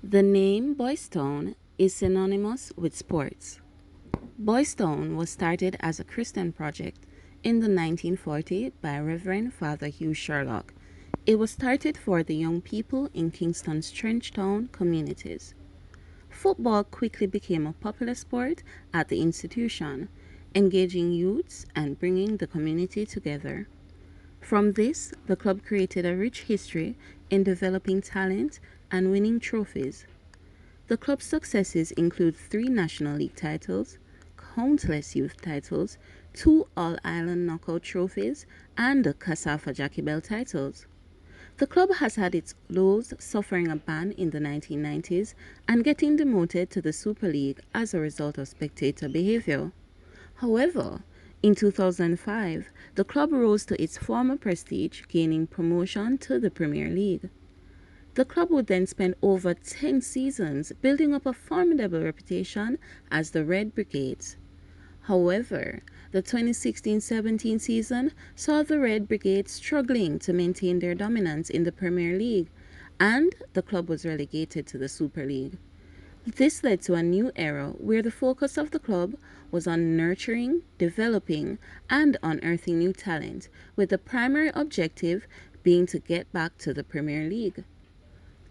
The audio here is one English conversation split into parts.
The name Boys Town is synonymous with sports. Boys Town was started as a Christian project in the 1940s by Reverend Father Hugh Sherlock. It was started for the young people in Kingston's Trenchtown communities. Football quickly became a popular sport at the institution, engaging youths and bringing the community together. From this, the club created a rich history in developing talent and winning trophies. The club's successes include 3 National League titles, countless youth titles, 2 All-Ireland knockout trophies, and the Casafa Jackie Bell titles. The club has had its lows, suffering a ban in the 1990s and getting demoted to the Super League as a result of spectator behavior. However, in 2005, the club rose to its former prestige, gaining promotion to the Premier League. The club would then spend over 10 seasons building up a formidable reputation as the Red Brigades. However, the 2016-17 season saw the Red Brigades struggling to maintain their dominance in the Premier League, and the club was relegated to the Super League. This led to a new era where the focus of the club was on nurturing, developing, and unearthing new talent, with the primary objective being to get back to the Premier League.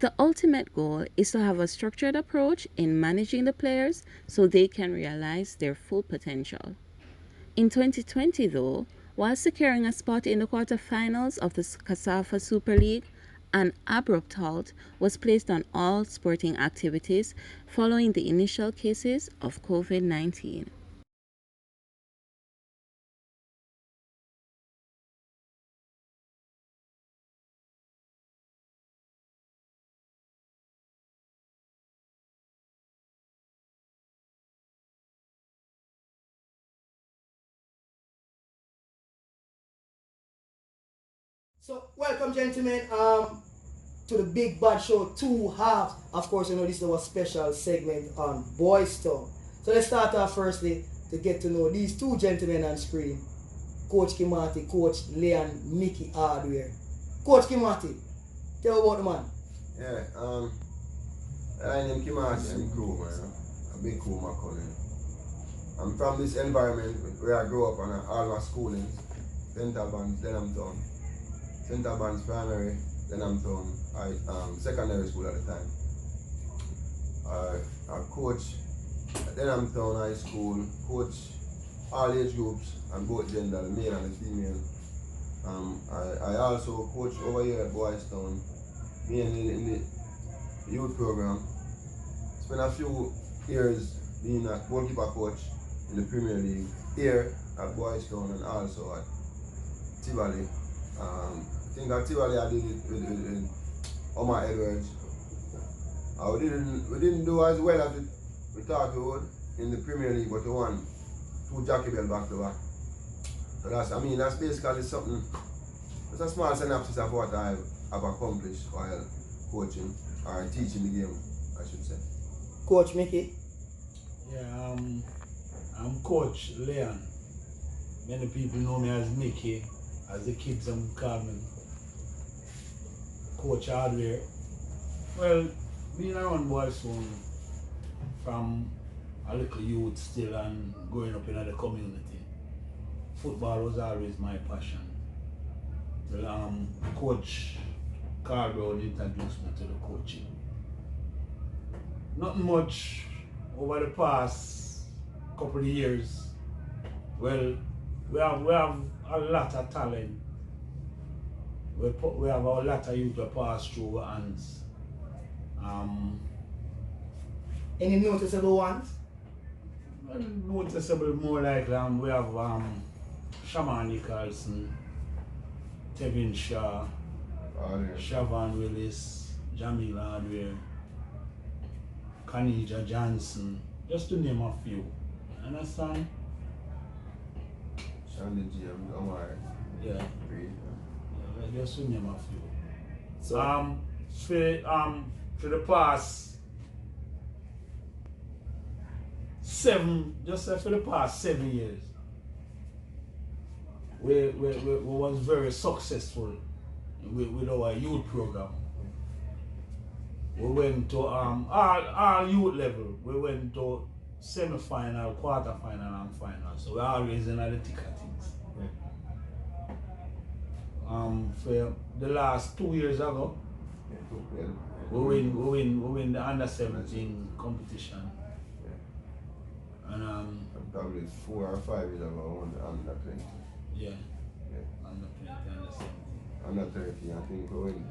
The ultimate goal is to have a structured approach in managing the players so they can realize their full potential. In 2020, though, while securing a spot in the quarterfinals of the CASAFA Super League, an abrupt halt was placed on all sporting activities following the initial cases of COVID-19. So, welcome, gentlemen, to the Big Bad Show 2 halves. Of course, you know, this is our special segment on Boys Town. So, let's start off firstly to get to know these 2 gentlemen on screen, Coach Kimarthi, Coach Leon, Mickey Hardware. Coach Kimarthi, tell about the man. Yeah, I name Kimarthi, I'm cool, man. A big cool, my cousin. I'm from this environment where I grew up on all my schooling. St. Albans, Denhamtown. St. Albans Primary, Denhamtown. Secondary school at the time. I coach at Denhamtown High School, coach all age groups and both gender, the male and the female. I also coach over here at Boys Town, mainly in the youth program. Spent a few years being a goalkeeper coach in the Premier League here at Boys Town and also at Tivoli. I think at Tivoli I did it with Omar Edwards. We didn't do as well as we thought we would in the Premier League, but we won 2 Jackie Bell back to back. So that's basically something. It's a small synopsis of what I've accomplished while coaching or teaching the game, I should say. Coach Mickey. Yeah, I'm Coach Leon. Many people know me as Mickey. As the kids call me Coach Hardware. Well, being around Boys Town from a little youth still and growing up in the community, football was always my passion. Well, Coach Carl Brown introduced me to the coaching. Not much over the past couple of years. Well, we have a lot of talent. We have a lot of youth that pass through our hands. Any noticeable ones? Well, noticeable more like we have Shaman Nicholson, Tevin Shaw, Siobhan Willis, Jamil Hardware, Kanija Johnson, just to name a few. Understand? Shandy G, I'm alright. Yeah. Yeah. Just to name a few. So, For the past 7, just say for the past 7 years, we was very successful with our youth program. We went to all youth level. We went to semi-final, quarterfinal, and final. So we're always in the thick of things. For the last 2 years ago, we win the under 17 competition. And probably 4 or 5 years ago, I won the under 20. Yeah. Under 20, under 17. Under 30, I think we win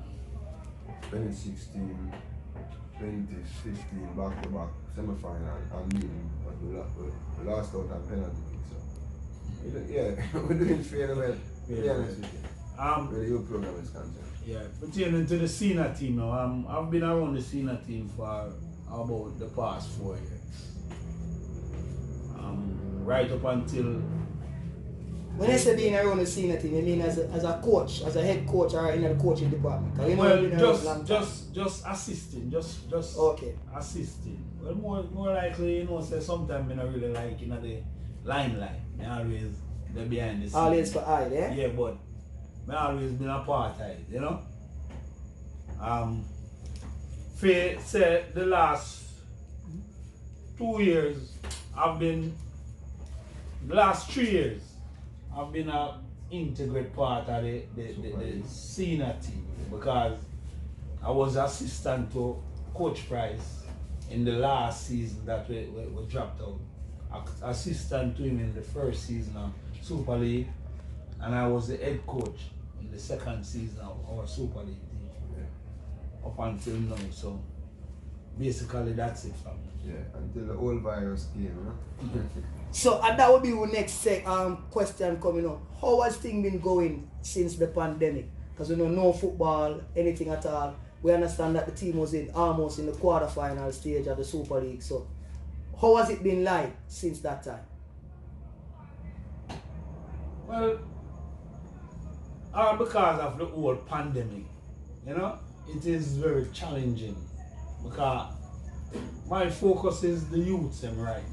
2016, 2015 back to back semi-final and beaten, but we lost out on penalty kick. So yeah, we're doing fairly well. To be honest with you. Where the youth program is concerned. Yeah, pertaining to the senior team now, I've been around the senior team for about the past 4 years. Right up until. When you say being around the senior team, you mean as a coach, as a head coach, or in the coaching department? Well, just assisting, just okay. Assisting. Well, more likely, say sometimes I don't really like the limelight. I always the behind the scenes. Always for eye, yeah? Yeah, but I always been a part of it, For say the last 2 years, the last 3 years, I've been an integral part of the senior team because I was assistant to Coach Price in the last season that we dropped out. Assistant to him in the first season of Super League, and I was the head coach in the second season of our Super League team. Up until now, so basically that's it for me. Yeah, until the old virus came, So that would be our next question coming up. How has things been going since the pandemic? Because we know no football, anything at all. We understand that the team was almost in the quarterfinal stage of the Super League. So how has it been like since that time? Well, because of the whole pandemic, it is very challenging because my focus is the youths right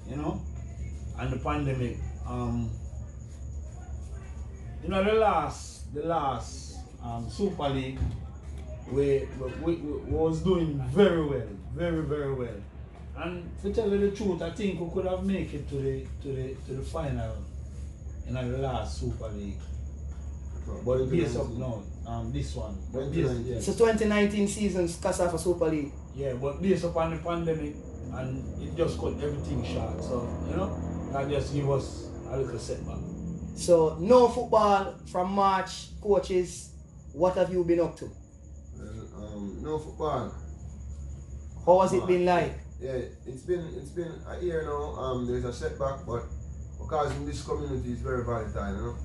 now, and the pandemic. The last Super League, we was doing very well, very well. And to tell you the truth, I think we could have made it to the final in the last Super League. But based up now, this one. So 2019 season's Kasafa Super League. Yeah, but based upon the pandemic, and it just cut everything short. So, that just give us a little setback. So no football from March. Coaches, what have you been up to? Well, no football. How has it been like? Yeah, it's been a year now. There's a setback, but because in this community is very volatile,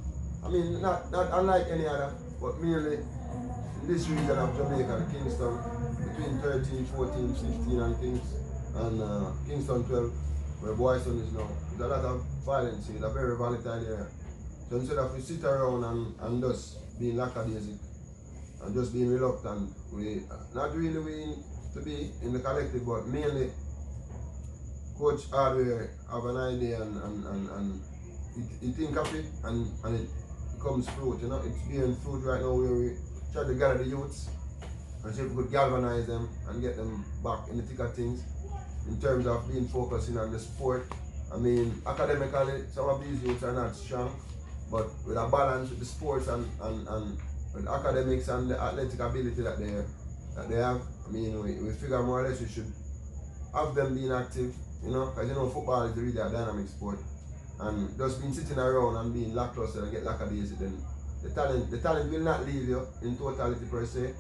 I mean, not unlike any other, but merely in this region of Jamaica, Kingston, between 13, 14, 15 and things, and Kingston 12, where Boyston is now. There's a lot of violence. It's a very volatile area. So instead of we sit around and just being lackadaisic and just being reluctant, we not really willing to be in the collective, but mainly Coach Hardware have an idea and he think of it and it comes fruit, it's bearing fruit right now where we try to gather the youths and see if we could galvanize them and get them back in the thick of things in terms of being focusing on the sport. I mean, academically, some of these youths are not strong, but with a balance with the sports and with academics and the athletic ability that they have, I mean, we figure more or less we should have them being active, because football is really a dynamic sport. And just being sitting around and being lackluster and get lackadaisy, then the talent will not leave you in totality per se,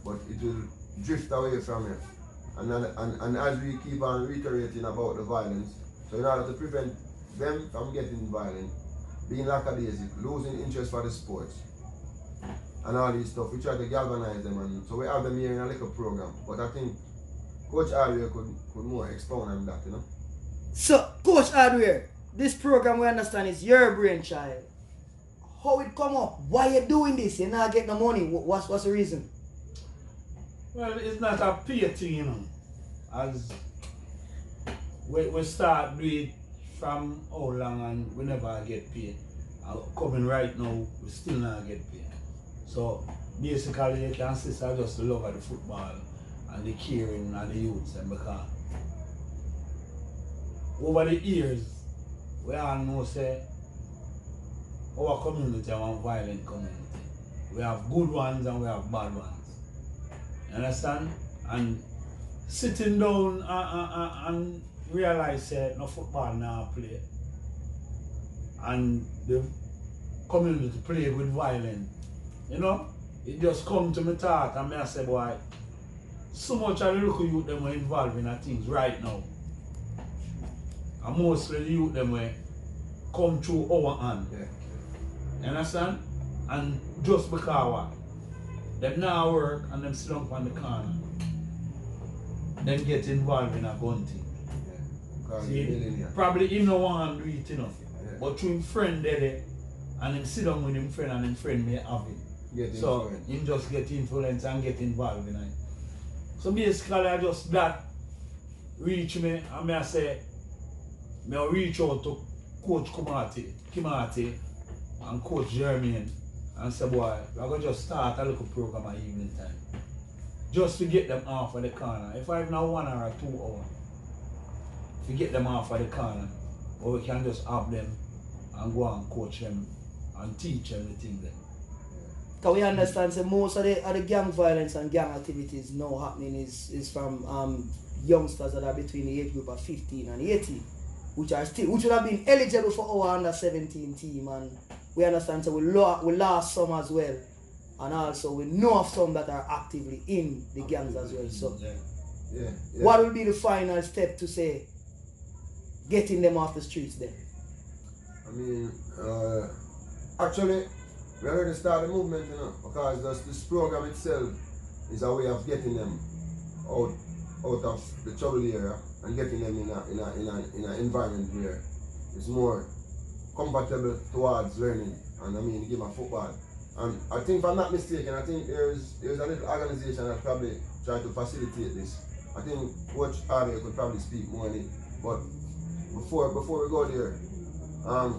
but it will drift away from you. And as we keep on reiterating about the violence, so in order to prevent them from getting violent, being lackadaisic, losing interest for the sports, and all these stuff, we try to galvanize them, and so we have them here in a little program. But I think Coach Hardware could more expound on that, So, Coach Hardware, this program we understand is your brainchild. How it come up? Why you doing this? You not get the money. What's the reason? Well, it's not a pay thing, As we start doing it from how long and we never get paid. Coming right now, we still not get paid. So basically you can see it's just the love of the football and the caring of the youths, and because over the years, we all know say our community is a violent community. We have good ones and we have bad ones. You understand? And sitting down and realize that no football now play and the community play with violence, you know, it just come to my thought and I say, boy, so much of the local youth them were involved in things right now. And mostly the youth them were come through our hand. Yeah. You understand? And just because what? Them now work and them sit up on the corner. Them get involved in a gun thing. Yeah. See, probably him no want to do it enough. Yeah. But through him friend there and him sit down with him friend and him friend may have him. So him just get influence and get involved in it. So basically I just that reach me and I say I reach out to Coach Kimarthi and Coach Jermaine and say, boy, we're going to just start a little program at evening time. Just to get them off of the corner. If I have now 1 hour or 2 hours, to get them off of the corner, or we can just have them and go and coach them and teach them the things there. Can we understand that most of the gang violence and gang activities now happening is from youngsters that are between the age group of 15 and 18, which would have been eligible for our under 17 team, and we understand that we lost some as well, and also we know of some that are actively in the gangs as well. So yeah. what will be the final step to say getting them off the streets then? I mean, actually, we already started the movement, you know, because this program itself is a way of getting them out of the trouble area and getting them in an environment where it's more compatible towards learning and I mean the game of football. And I think, if I'm not mistaken, I think there's a little organization that probably try to facilitate this. I think Coach Harvey could probably speak more on it. But before we go there,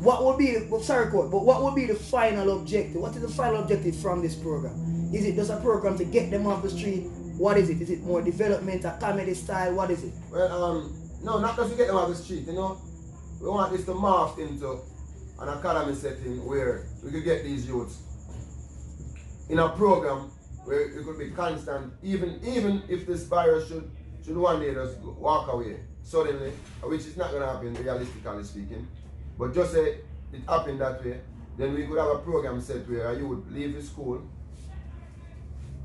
what would be what would be the final objective? What is the final objective from this program? Is it just a program to get them off the street? What is it? Is it more development, a comedy style? What is it? Well, no, not just to get them off the street, you know. We want this to morph into an academy setting where we could get these youths in a program where it could be constant, even if this virus should one day just walk away suddenly, which is not going to happen realistically speaking, but just say it happened that way, then we could have a program set where you would leave the school,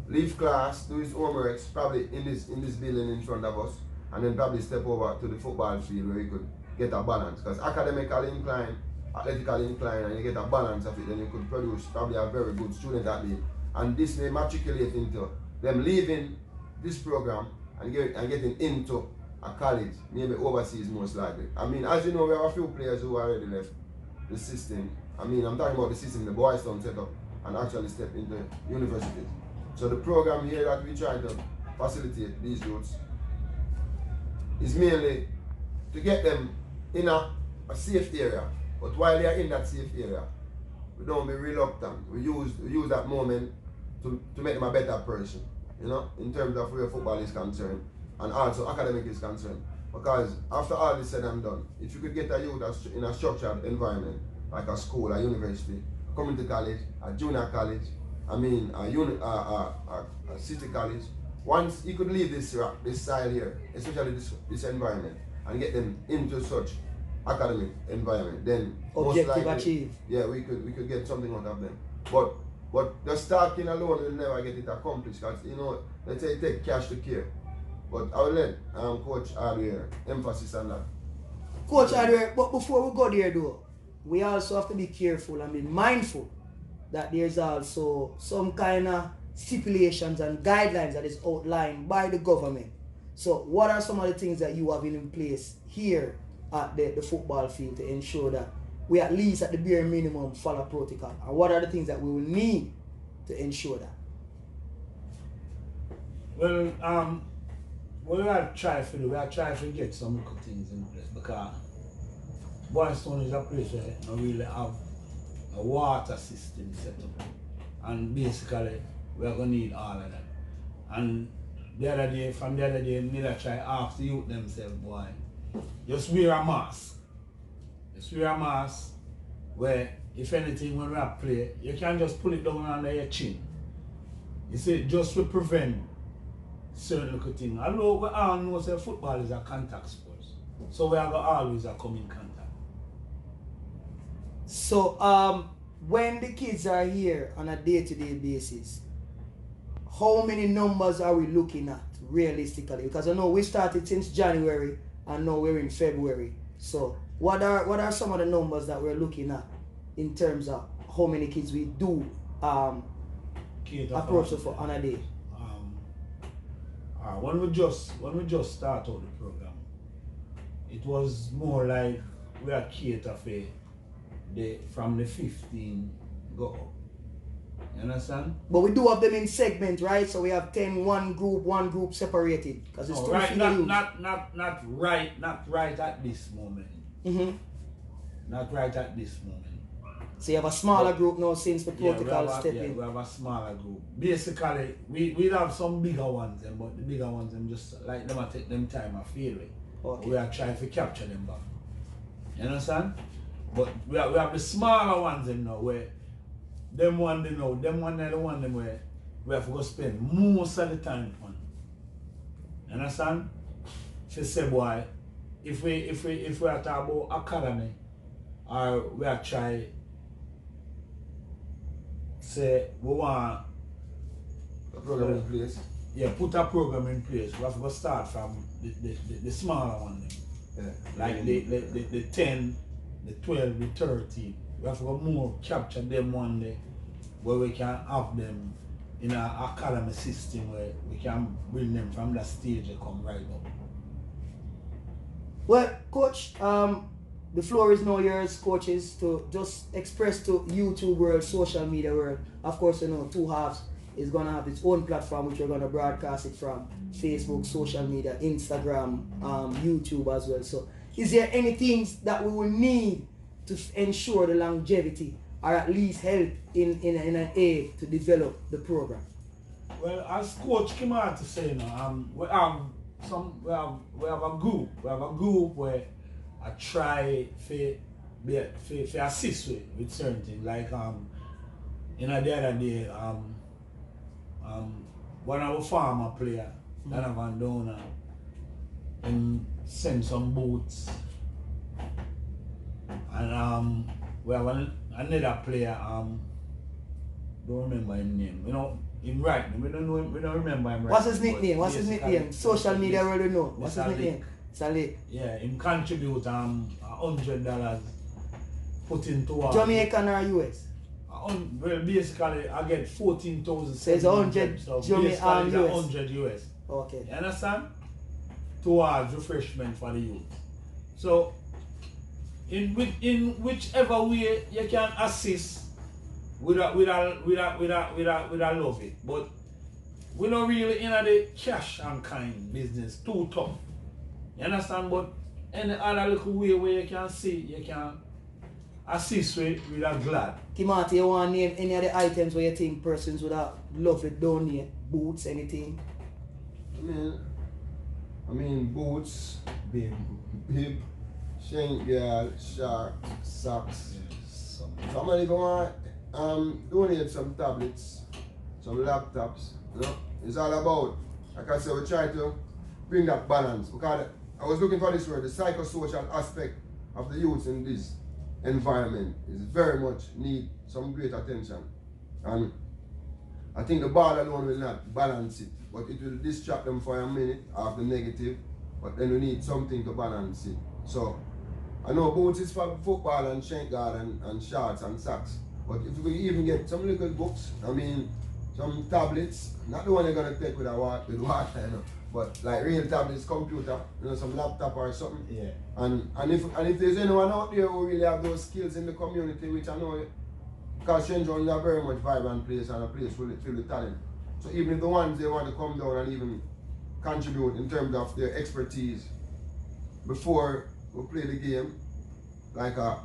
leave class, do his homeworks, probably in this building in front of us, and then probably step over to the football field where you could get a balance. Because academically inclined, athletically inclined, and you get a balance of it, then you could produce probably a very good student athlete. And this may matriculate into them leaving this program and getting into a college, maybe overseas most likely. I mean, as you know, we have a few players who already left the system. I mean, I'm talking about the system the Boys Town set up and actually step into universities. So the program here that we try to facilitate these youths is mainly to get them in a safe area. But while they are in that safe area, we don't be reluctant. We use that moment to make them a better person, you know, in terms of where football is concerned and also academic is concerned. Because after all this said and done, if you could get a youth in a structured environment, like a school, a university, a community college, a junior college, I mean a city college, once you could leave this side here, especially this environment, and get them into such academic environment, then objective most likely, achieved. Yeah, we could get something out of them. But just talking alone will never get it accomplished, because you know, let's say take cash to care. But I will let Coach Adware emphasis on that. Coach Adware, but before we go there though, we also have to be careful and be mindful that there's also some kind of stipulations and guidelines that is outlined by the government. So what are some of the things that you have in place here at the football field to ensure that we at least at the bare minimum follow protocol? And what are the things that we will need to ensure that? Well, what we are trying to do, we are trying to get some good things in place, because Boys Town is a place where we really have a water system set up, and basically we are going to need all of that. And the other day, me that try ask the youth themselves, boy, just wear a mask. Just wear a mask where, if anything, when we have play, you can just pull it down under your chin. You see, just to prevent certain little things. Although we all know that football is a contact sport, so we are always come in contact. So, when the kids are here on a day-to-day basis, how many numbers are we looking at realistically? Because I know we started since January and now we're in February. So, what are some of the numbers that we're looking at in terms of how many kids we do approach on a day? When we just start out the program, it was more like we are cater for from the 15 go up. You understand? But we do have them in segments, right? So we have 10, one group separated. Because it's right, not right at this moment. Mm-hmm. Not right at this moment. So you have a smaller group now since the protocol stepped in. We have a smaller group. Basically, we have some bigger ones, but the bigger ones, just like them take them time and feel it. Okay. We are trying to capture them back. You understand? But we have the smaller ones now where them one are the one where we have to go spend most of the time on. You understand? If you say, boy, if we are talking about academy, or we are trying say we want A program in place. Yeah, put a program in place. We have to go start from the smaller one then. Yeah. Like the 10, the 12, the 13. We have to go more capture them one day where we can have them in an academy system where we can bring them from that stage and come right up. Well, Coach, the floor is now yours, coaches, to just express to YouTube world, social media world. Of course, you know, Two Halves is going to have its own platform which we're going to broadcast it from. Facebook, social media, Instagram, YouTube as well. So, is there any things that we will need to ensure the longevity or at least help in an aid to develop the program? Well, as Coach Kimarthi said, we have a group. We have a group where I try to assist with certain things. Like the other day, one of our farmer player, Donovan Donor, and sent some boots. And we have another player, don't remember his name. You know, him right. We don't remember him right. What's his nickname? What's his nickname? Social media already know. What's his nickname? Salik. Yeah, him contribute $100 put into Jamaican or US? Well, basically I get 14,000. So it's 100 Jamaican US. 100 US. Okay. You understand? Towards refreshment for the youth. So in whichever way you can assist, we love it. But we're not really in the cash and kind business, too tough. You understand? But any other little way where you can see, you can assist with, we are glad. Kimarthi, you want to name any of the items where you think persons would have loved to donate? Boots, anything? I mean boots, bib, shank girl, shark, socks. Somebody go on donate some tablets, some laptops, you know. It's all about, like I said, we try to bring that balance, because I was looking for this word, the psychosocial aspect of the youth in this environment is very much need some great attention. And I think the ball alone will not balance it, but it will distract them for a minute of the negative, but then we need something to balance it. So I know boots is for football and shank guard and shorts and socks, but if we even get some little books, I mean some tablets, not the one you're gonna take with water, you know, but like real tablets, computer, you know, some laptop or something. Yeah. And if there's anyone out there who really have those skills in the community, which I know, because St. John's is a very much vibrant place and a place filled with talent. So even if the ones they want to come down and even contribute in terms of their expertise before we play the game, like a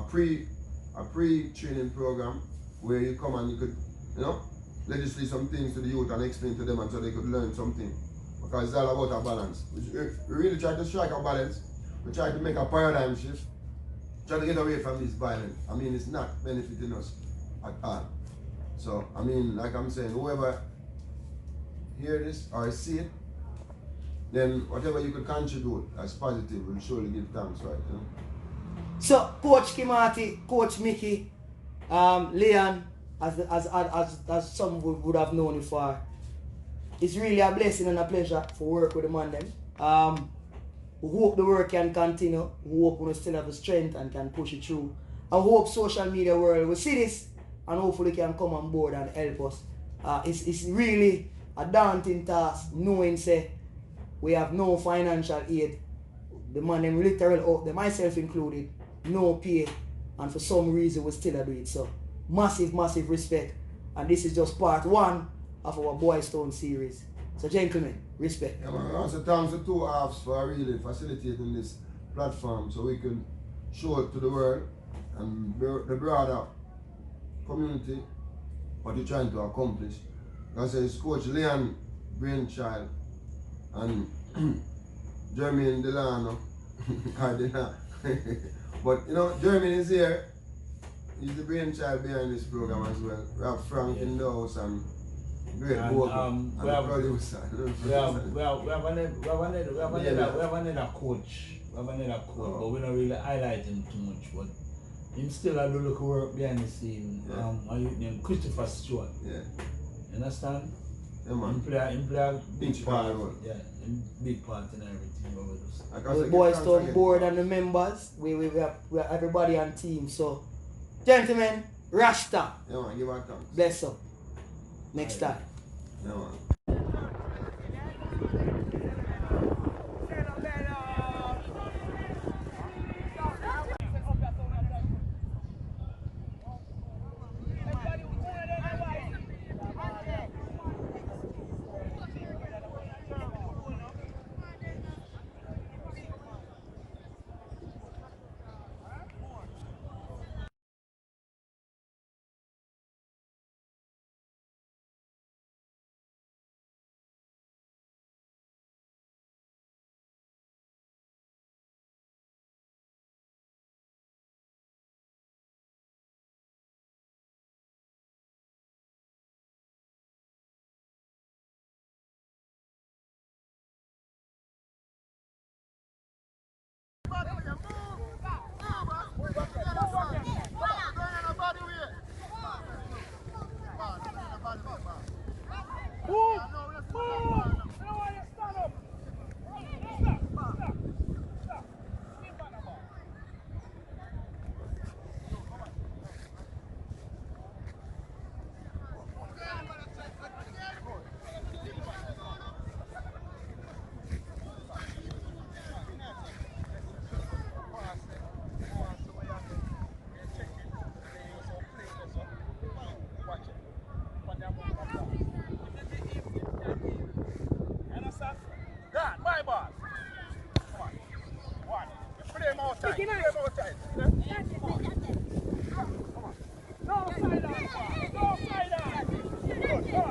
pre-training program where you come and you could, you know, legislate some things to the youth and explain to them and so they could learn something. Because it's all about a balance. We really try to strike a balance. We try to make a paradigm shift. Try to get away from this violence. I mean, it's not benefiting us at all. So, I mean, like I'm saying, whoever hear this or see it, then whatever you could contribute as positive, we'll surely give thanks, right? You know? So, Coach Kimarthi, Coach Mickey, Leon, as some would have known you for, it's really a blessing and a pleasure for work with the man them. We hope the work can continue. We hope we still have the strength and can push it through. I hope social media world will see this and hopefully can come on board and help us. It's really a daunting task knowing say we have no financial aid. The man them literally out there, myself included, no pay, and for some reason we still do it. So massive respect. And this is just part one of our Boys Town series. So gentlemen, respect. Yeah, man, also thanks to two halves for really facilitating this platform so we can show it to the world and the broader community what you're trying to accomplish. As I say, it's Coach Leon brainchild and Jermaine Delano. But you know, Jermaine is here. He's the brainchild behind this program as well. We have Frank in the house and great Bogan and the producer. We have another coach. But we don't really highlight him too much. But him still a look work behind the scene. A youth named Christopher Stewart. Yeah. You understand? Yeah, man. Him play a Big part. Yeah, big part in everything over this. The Boys Town board and the members, we have everybody on team. So, gentlemen, Rasta. Yeah, man, give our thanks. Bless up. Next time. Yeah, man. No side on.